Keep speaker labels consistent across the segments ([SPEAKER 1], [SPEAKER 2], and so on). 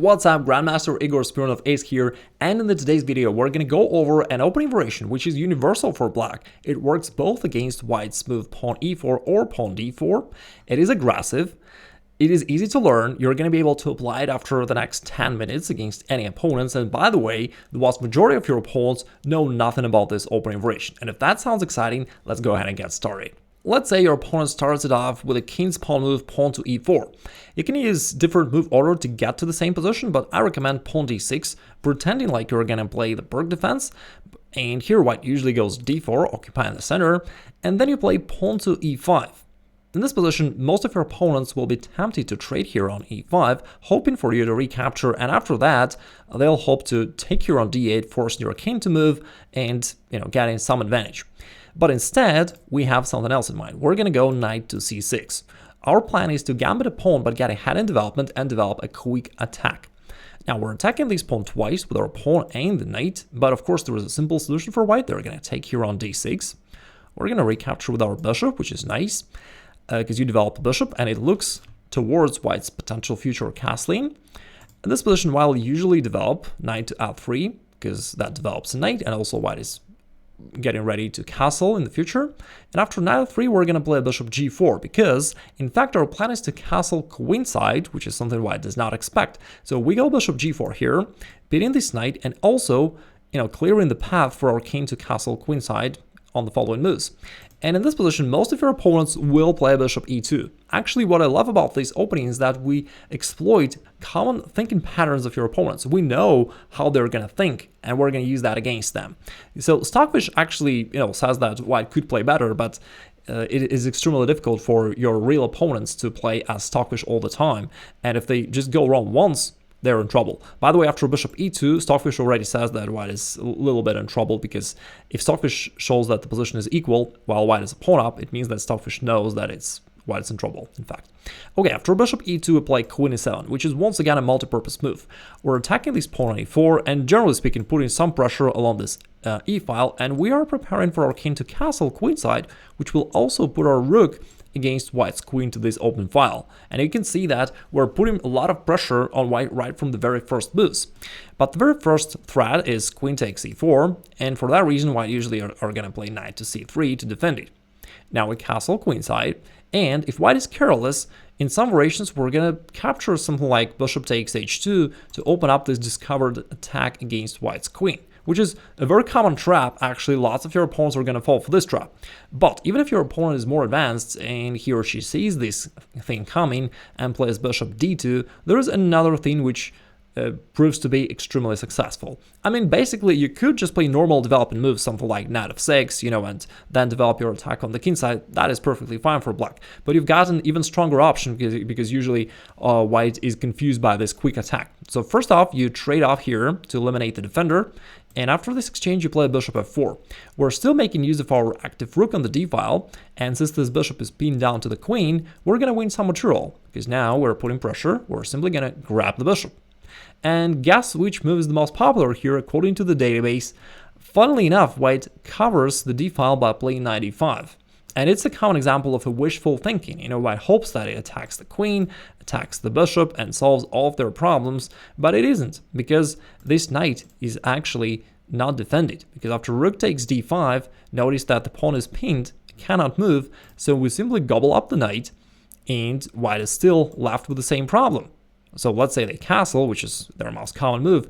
[SPEAKER 1] What's up, Grandmaster Igor Smirnov is here, and in today's video we're going to go over an opening variation which is universal for black. It works both against white's smooth pawn e4 or pawn d4. It is aggressive, it is easy to learn, you're going to be able to apply it after the next 10 minutes against any opponents, and by the way, the vast majority of your opponents know nothing about this opening variation. And if that sounds exciting, let's go ahead and get started. Let's say your opponent starts it off with a king's pawn move, pawn to e4. You can use different move order to get to the same position, but I recommend pawn d6, pretending like you're gonna play the Pirc Defense. And here white usually goes d4, occupying the center, and then you play pawn to e5. In this position, most of your opponents will be tempted to trade here on e5, hoping for you to recapture, and after that, they'll hope to take here on d8, forcing your king to move and, getting some advantage. But instead, we have something else in mind. We're going to go knight to c6. Our plan is to gambit a pawn but get ahead in development and develop a quick attack. Now, we're attacking this pawn twice with our pawn and the knight, but of course there is a simple solution for white. They're going to take here on d6. We're going to recapture with our bishop, which is nice, because you develop a bishop and it looks towards white's potential future castling. In this position, while we usually develop knight to f3, because that develops a knight, and also white is getting ready to castle in the future. And after knight f3, we're going to play bishop g4 because, in fact, our plan is to castle queenside, which is something white does not expect. So we go bishop g4 here, beating this knight and also, clearing the path for our king to castle queenside on the following moves. And in this position, most of your opponents will play bishop e2. Actually, what I love about this opening is that we exploit common thinking patterns of your opponents. We know how they're going to think, and we're going to use that against them. So Stockfish actually, says that white could play better, but it is extremely difficult for your real opponents to play as Stockfish all the time. And if they just go wrong once, they're in trouble. By the way, after bishop e2, Stockfish already says that white is a little bit in trouble, because if Stockfish shows that the position is equal while white is a pawn up, it means that Stockfish knows that white is in trouble, in fact. Okay, after bishop e2, we play queen e7, which is once again a multi-purpose move. We're attacking this pawn on e4, and generally speaking, putting some pressure along this e-file, and we are preparing for our king to castle queenside, which will also put our rook against white's queen to this open file. And you can see that we're putting a lot of pressure on white right from the very first moves. But the very first threat is queen takes e4, and for that reason white usually are going to play knight to c3 to defend it. Now we castle queenside, and if white is careless, in some variations we're going to capture something like bishop takes h2 to open up this discovered attack against white's queen, which is a very common trap. Actually, lots of your opponents are going to fall for this trap. But even if your opponent is more advanced and he or she sees this thing coming and plays bishop d2, there is another thing which proves to be extremely successful. I mean, basically, you could just play normal development moves, something like knight f6, and then develop your attack on the king side. That is perfectly fine for black. But you've got an even stronger option because usually white is confused by this quick attack. So first off, you trade off here to eliminate the defender. And after this exchange, you play bishop f4. We're still making use of our active rook on the d-file, and since this bishop is pinned down to the queen, we're going to win some material, because now we're putting pressure, we're simply going to grab the bishop. And guess which move is the most popular here according to the database? Funnily enough, white covers the d-file by playing knight e5. And it's a common example of a wishful thinking. White hopes that it attacks the queen, attacks the bishop, and solves all of their problems, but it isn't, because this knight is actually not defended. Because after rook takes d5, notice that the pawn is pinned, cannot move, so we simply gobble up the knight, and white is still left with the same problem. So let's say they castle, which is their most common move.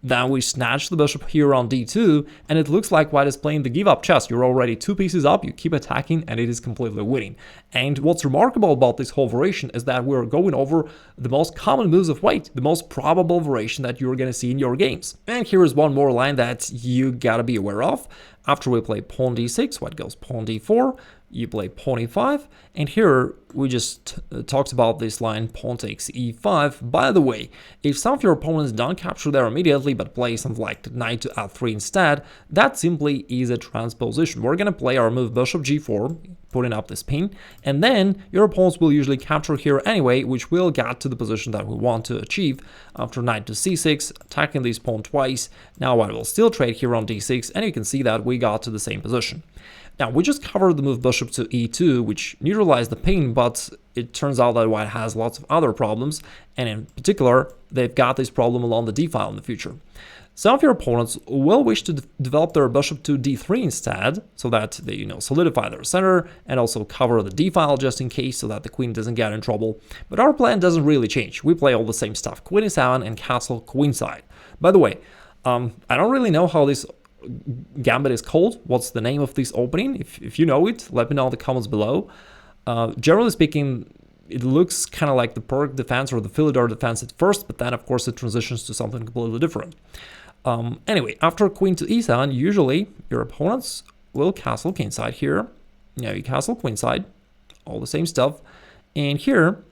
[SPEAKER 1] Then we snatch the bishop here on d2, and it looks like white is playing the give-up chess. You're already 2 pieces up, you keep attacking, and it is completely winning. And what's remarkable about this whole variation is that we're going over the most common moves of white, the most probable variation that you're going to see in your games. And here is one more line that you gotta be aware of. After we play pawn d6, white goes pawn d4, you play pawn e5, and here we just talked about this line, pawn takes e5. By the way, if some of your opponents don't capture there immediately but play something like knight to f3 instead, that simply is a transposition. We're going to play our move bishop g4, putting up this pin, and then your opponents will usually capture here anyway, which will get to the position that we want to achieve. After knight to c6, attacking this pawn twice, now white will still trade here on d6, and you can see that we got to the same position. Now, we just covered the move bishop to e2, which neutralized the pin, but it turns out that white has lots of other problems, and in particular, they've got this problem along the d file in the future. Some of your opponents will wish to develop their bishop to d3 instead, so that they, solidify their center and also cover the d file just in case, so that the queen doesn't get in trouble. But our plan doesn't really change. We play all the same stuff: queen e7 and castle queenside. By the way, I don't really know how this gambit is called. What's the name of this opening? If you know it, let me know in the comments below. Generally speaking, it looks kind of like the Pirc Defense or the Philidor Defense at first, but then of course it transitions to something completely different. Anyway, after queen to e7, usually your opponents will castle kingside here. Now you castle queenside, all the same stuff. And here,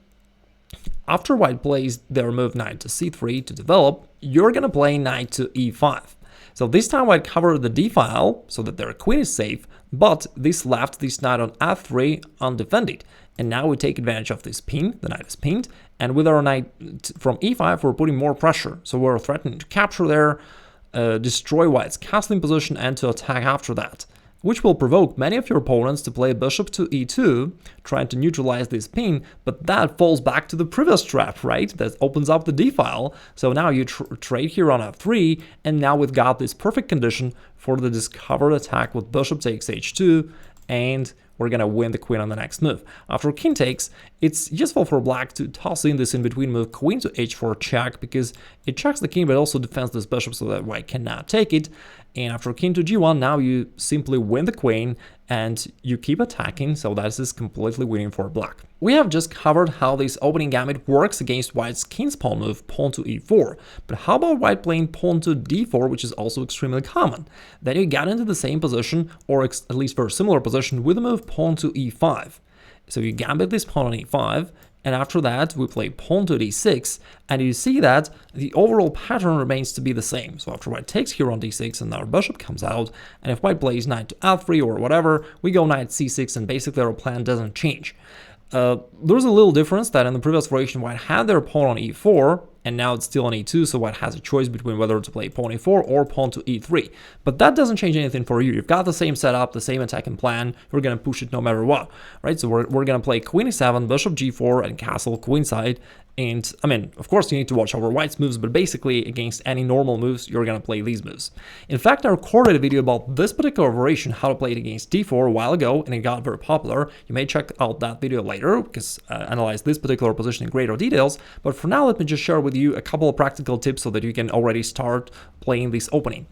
[SPEAKER 1] after white plays their move knight to c3 to develop, you're going to play knight to e5. So this time white covered the d file so that their queen is safe, but this left this knight on f3 undefended. And now we take advantage of this pin, the knight is pinned, and with our knight from e5 we're putting more pressure. So we're threatening to capture there, destroy white's castling position, and to attack after that, which will provoke many of your opponents to play bishop to e2, trying to neutralize this pin, but that falls back to the previous trap, right? That opens up the d file. So now you trade here on f3, and now we've got this perfect condition for the discovered attack with bishop takes h2, and we're gonna win the queen on the next move. After king takes, it's useful for black to toss in this in-between move queen to h4 check, because it checks the king but also defends this bishop so that white cannot take it. And after king to g1, now you simply win the queen and you keep attacking, so that is completely winning for black. We have just covered how this opening gambit works against white's king's pawn move, pawn to e4. But how about white playing pawn to d4, which is also extremely common? Then you get into the same position, or at least very similar position, with the move pawn to e5. So you gambit this pawn on e5, and after that we play pawn to d6, and you see that the overall pattern remains to be the same. So after white takes here on d6 and our bishop comes out, and if white plays knight to f3 or whatever, we go knight c6, and basically our plan doesn't change. There's a little difference that in the previous variation white had their pawn on e4, and now it's still on e2, so white has a choice between whether to play pawn e4 or pawn to e3. But that doesn't change anything for you. You've got the same setup, the same attacking plan. You're going to push it no matter what, right? So we're going to play queen e7, bishop g4, and castle queenside. And I mean, of course, you need to watch over white's moves, but basically against any normal moves, you're going to play these moves. In fact, I recorded a video about this particular variation, how to play it against d4 a while ago, and it got very popular. You may check out that video later, because I analyzed this particular position in greater details. But for now, let me just share with you a couple of practical tips so that you can already start playing this opening.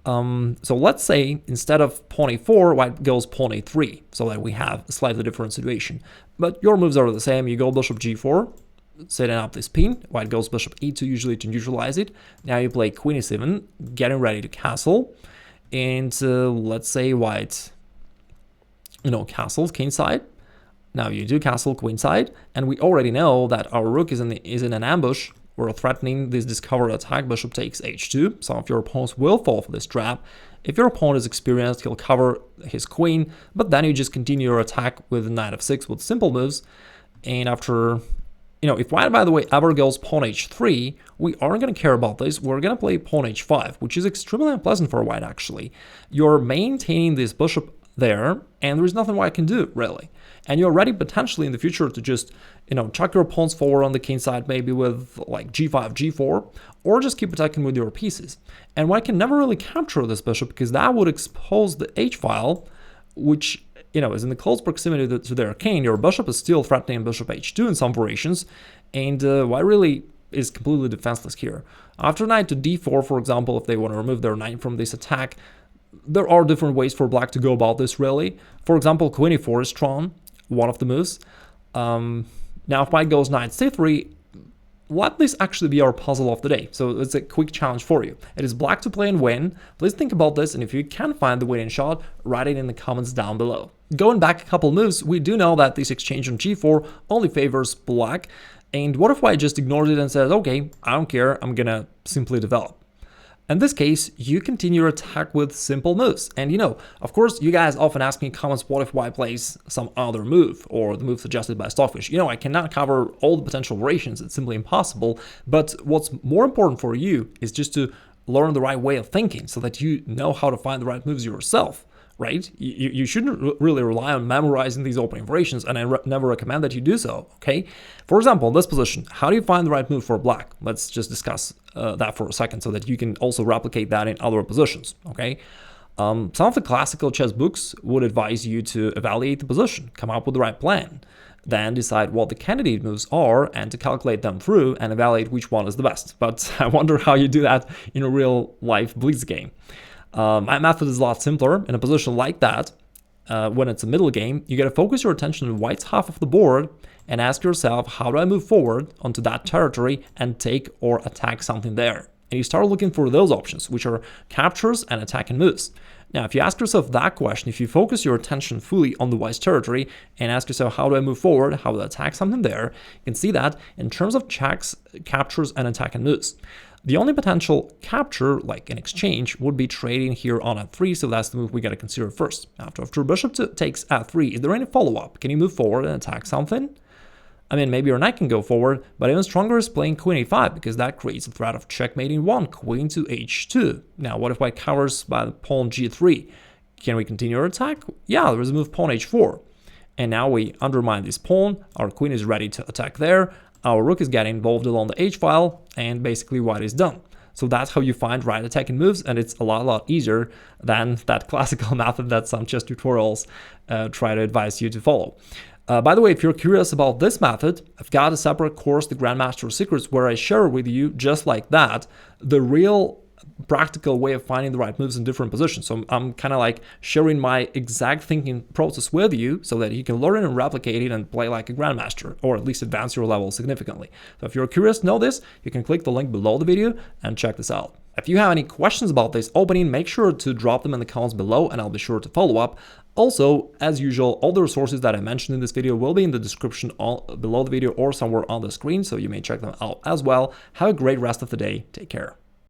[SPEAKER 1] So let's say instead of pawn e4, white goes pawn e3, so that we have a slightly different situation. But your moves are the same. You go bishop g4, setting up this pin. White goes bishop e2 usually to neutralize it. Now you play queen e7, getting ready to castle. And let's say white, castles kingside. Now you do castle queenside, and we already know that our rook is in an ambush. We're threatening this discovered attack. Bishop takes h2. Some of your opponents will fall for this trap. If your opponent is experienced, he'll cover his queen, but then you just continue your attack with knight f6 with simple moves. And after, if white, by the way, ever goes pawn h3, we aren't going to care about this. We're going to play pawn h5, which is extremely unpleasant for white, actually. You're maintaining this bishop there, and there's nothing white can do, really. And you're ready potentially in the future to just, chuck your pawns forward on the king side, maybe with like g5, g4, or just keep attacking with your pieces. And white can never really capture this bishop, because that would expose the h file, which, is in the close proximity to their king. Your bishop is still threatening bishop h2 in some variations, and white really is completely defenseless here. After knight to d4, for example, if they want to remove their knight from this attack, there are different ways for black to go about this, really. For example, queen e4 is strong, one of the moves. Now, if white goes knight c3, let this actually be our puzzle of the day. So it's a quick challenge for you. It is black to play and win. Please think about this, and if you can find the winning shot, write it in the comments down below. Going back a couple moves, we do know that this exchange on g4 only favors black. And what if white just ignores it and says, okay, I don't care, I'm gonna simply develop? In this case, you continue your attack with simple moves. And of course, you guys often ask me in comments, what if white plays some other move, or the move suggested by Stockfish? I cannot cover all the potential variations, it's simply impossible. But what's more important for you is just to learn the right way of thinking, so that you know how to find the right moves yourself, right? You shouldn't really rely on memorizing these opening variations, and I never recommend that you do so, okay? For example, in this position, how do you find the right move for black? Let's just discuss that for a second so that you can also replicate that in other positions, okay? Some of the classical chess books would advise you to evaluate the position, come up with the right plan, then decide what the candidate moves are and to calculate them through and evaluate which one is the best. But I wonder how you do that in a real life blitz game. My method is a lot simpler. In a position like that, when it's a middle game, you gotta focus your attention on white's half of the board and ask yourself, how do I move forward onto that territory and take or attack something there? And you start looking for those options, which are captures and attack and moves. Now, if you ask yourself that question, if you focus your attention fully on the white's territory and ask yourself, how do I move forward? How do I attack something there? You can see that in terms of checks, captures, and attack and moves. The only potential capture, like an exchange, would be trading here on f3, so that's the move we got to consider first. After bishop takes f3, is there any follow-up? Can you move forward and attack something? I mean, maybe your knight can go forward, but even stronger is playing queen a5, because that creates a threat of checkmating one, queen to h2. Now, what if white covers by the pawn g3? Can we continue our attack? Yeah, there is a move pawn h4. And now we undermine this pawn, our queen is ready to attack there, our rook is getting involved along the h-file, and basically white is done. So that's how you find right attacking moves, and it's a lot easier than that classical method that some chess tutorials try to advise you to follow. By the way, if you're curious about this method, I've got a separate course, The Grandmaster Secrets, where I share with you, just like that, the real practical way of finding the right moves in different positions. So I'm kind of like sharing my exact thinking process with you so that you can learn and replicate it and play like a grandmaster, or at least advance your level significantly. So if you're curious to know this, you can click the link below the video and check this out. If you have any questions about this opening, make sure to drop them in the comments below and I'll be sure to follow up. Also, as usual, all the resources that I mentioned in this video will be in the description below the video or somewhere on the screen, so you may check them out as well. Have a great rest of the day. Take care.